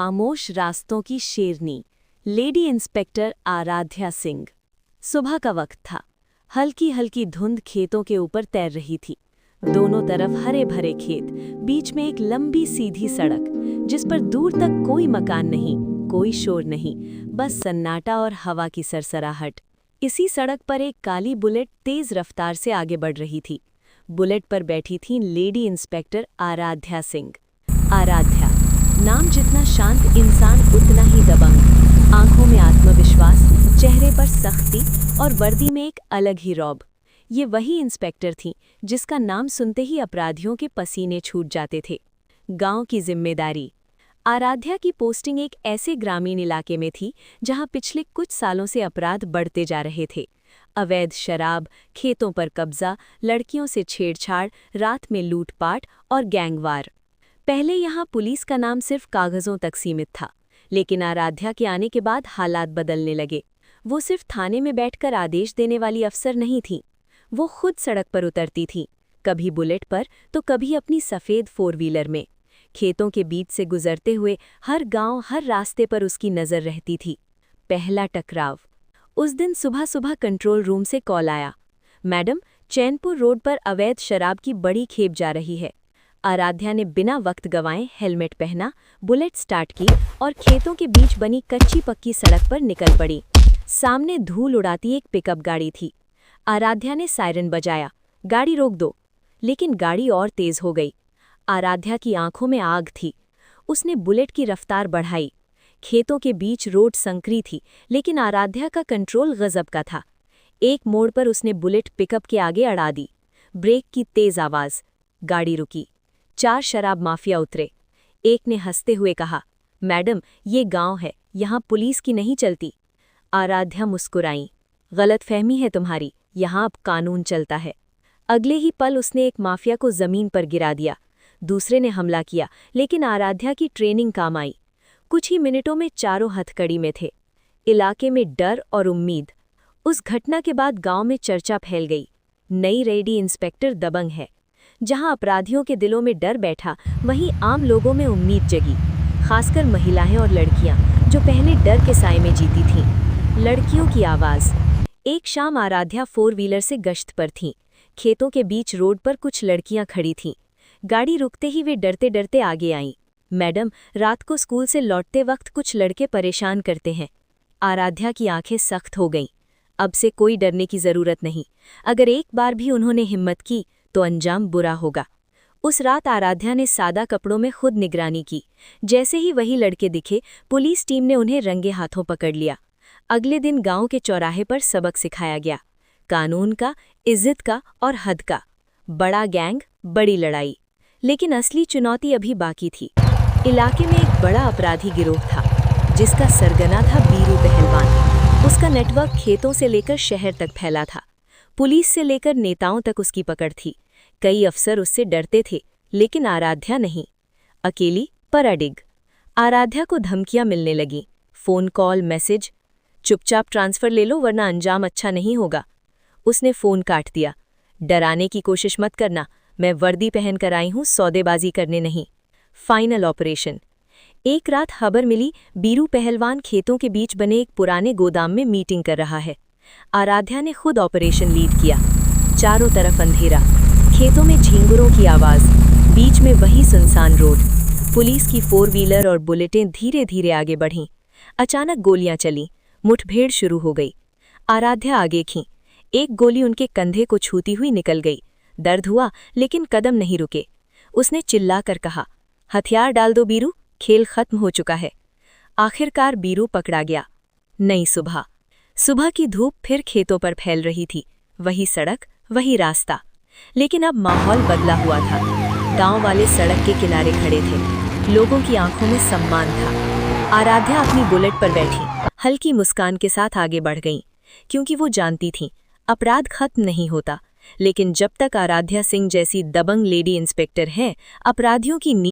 खामोश रास्तों की शेरनी, लेडी इंस्पेक्टर आराध्या सिंह। सुबह का वक्त था। हल्की हल्की धुंध खेतों के ऊपर तैर रही थी। दोनों तरफ हरे भरे खेत, बीच में एक लंबी सीधी सड़क, जिस पर दूर तक कोई मकान नहीं, कोई शोर नहीं, बस सन्नाटा और हवा की सरसराहट। इसी सड़क पर एक काली बुलेट तेज रफ्तार से आगे बढ़ रही थी। बुलेट पर बैठी थी लेडी इंस्पेक्टर आराध्या सिंह। आराध्या, नाम जितना शांत, इंसान उतना ही दबंग। आंखों में आत्मविश्वास, चेहरे पर सख्ती और वर्दी में एक अलग ही रौब। ये वही इंस्पेक्टर थी जिसका नाम सुनते ही अपराधियों के पसीने छूट जाते थे। गांव की जिम्मेदारी। आराध्या की पोस्टिंग एक ऐसे ग्रामीण इलाके में थी जहां पिछले कुछ सालों से अपराध बढ़ते जा रहे थे। अवैध शराब, खेतों पर कब्जा, लड़कियों से छेड़छाड़, रात में लूटपाट और गैंगवार। पहले यहाँ पुलिस का नाम सिर्फ कागजों तक सीमित था, लेकिन आराध्या के आने के बाद हालात बदलने लगे। वो सिर्फ थाने में बैठकर आदेश देने वाली अफसर नहीं थी, वो खुद सड़क पर उतरती थी, कभी बुलेट पर तो कभी अपनी सफ़ेद 4 व्हीलर में। खेतों के बीच से गुजरते हुए हर गांव, हर रास्ते पर उसकी नज़र रहती थी। पहला टकराव। उस दिन सुबह सुबह कंट्रोल रूम से कॉल आया, मैडम, चैनपुर रोड पर अवैध शराब की बड़ी खेप जा रही है। आराध्या ने बिना वक्त गंवाए हेलमेट पहना, बुलेट स्टार्ट की और खेतों के बीच बनी कच्ची पक्की सड़क पर निकल पड़ी। सामने धूल उड़ाती एक पिकअप गाड़ी थी। आराध्या ने सायरन बजाया, गाड़ी रोक दो, लेकिन गाड़ी और तेज हो गई। आराध्या की आंखों में आग थी। उसने बुलेट की रफ्तार बढ़ाई। खेतों के बीच रोड संकरी थी, लेकिन आराध्या का कंट्रोल गजब का था। एक मोड़ पर उसने बुलेट पिकअप के आगे अड़ा दी। ब्रेक की तेज आवाज, गाड़ी रुकी। 4 शराब माफिया उतरे। एक ने हंसते हुए कहा, मैडम, ये गांव है, यहाँ पुलिस की नहीं चलती। आराध्या मुस्कुराई, गलतफहमी है तुम्हारी, यहाँ अब कानून चलता है। अगले ही पल उसने एक माफिया को जमीन पर गिरा दिया। दूसरे ने हमला किया, लेकिन आराध्या की ट्रेनिंग काम आई। कुछ ही मिनटों में चारों हथकड़ी में थे। इलाके में डर और उम्मीद। उस घटना के बाद गांव में चर्चा फैल गई, नई लेडी इंस्पेक्टर दबंग है। जहां अपराधियों के दिलों में डर बैठा, वहीं आम लोगों में उम्मीद जगी, खासकर महिलाएं और लड़कियां जो पहले डर के साए में जीती थीं। लड़कियों की आवाज। एक शाम आराध्या 4 व्हीलर से गश्त पर थीं। खेतों के बीच रोड पर कुछ लड़कियां खड़ी थीं। गाड़ी रुकते ही वे डरते डरते आगे आईं। मैडम, रात को स्कूल से लौटते वक्त कुछ लड़के परेशान करते हैं। आराध्या की आंखें सख्त हो गईं। अब से कोई डरने की जरूरत नहीं। अगर एक बार भी उन्होंने हिम्मत की तो अंजाम बुरा होगा। उस रात आराध्या ने सादा कपड़ों में खुद निगरानी की। जैसे ही वही लड़के दिखे, पुलिस टीम ने उन्हें रंगे हाथों पकड़ लिया। अगले दिन गांव के चौराहे पर सबक सिखाया गया, कानून का, इज्जत का और हद का। बड़ा गैंग, बड़ी लड़ाई। लेकिन असली चुनौती अभी बाकी थी। इलाके में एक बड़ा अपराधी गिरोह था, जिसका सरगना था बीरू पहलवान। उसका नेटवर्क खेतों से लेकर शहर तक फैला था। पुलिस से लेकर नेताओं तक उसकी पकड़ थी। कई अफसर उससे डरते थे, लेकिन आराध्या नहीं। अकेली पर अडिग। आराध्या को धमकियां मिलने लगीं, फोन कॉल, मैसेज, चुपचाप ट्रांसफर ले लो वरना अंजाम अच्छा नहीं होगा। उसने फोन काट दिया, डराने की कोशिश मत करना, मैं वर्दी पहन कर आई हूं, सौदेबाजी करने नहीं। Final operation. एक रात खबर मिली, बीरू पहलवान खेतों के बीच बने एक पुराने गोदाम में मीटिंग कर रहा है। आराध्या ने खुद ऑपरेशन लीड किया। चारों तरफ अंधेरा, खेतों में झींगुरों की आवाज, बीच में वही सुनसान रोड। पुलिस की 4 व्हीलर और बुलेटें धीरे धीरे आगे बढ़ीं। अचानक गोलियां चलीं, मुठभेड़ शुरू हो गई। आराध्या आगे खीं। एक गोली उनके कंधे को छूती हुई निकल गई। दर्द हुआ, लेकिन कदम नहीं रुके। उसने चिल्लाकर कहा, हथियार डाल दो बीरू, खेल खत्म हो चुका है। आखिरकार बीरू पकड़ा गया। नई सुबह। सुबह की धूप फिर खेतों पर फैल रही थी। वही सड़क, वही रास्ता। लेकिन अब माहौल बदला हुआ था। गांव वाले सड़क के किनारे खड़े थे। लोगों की आंखों में सम्मान था। आराध्या अपनी बुलेट पर बैठी, हल्की मुस्कान के साथ आगे बढ़ गईं, क्योंकि वो जानती थीं, अपराध खत्म नहीं होता, लेकिन जब तक आराध्या सिंह जैसी दबंग लेडी इंस्पेक्टर है, अपराधियों की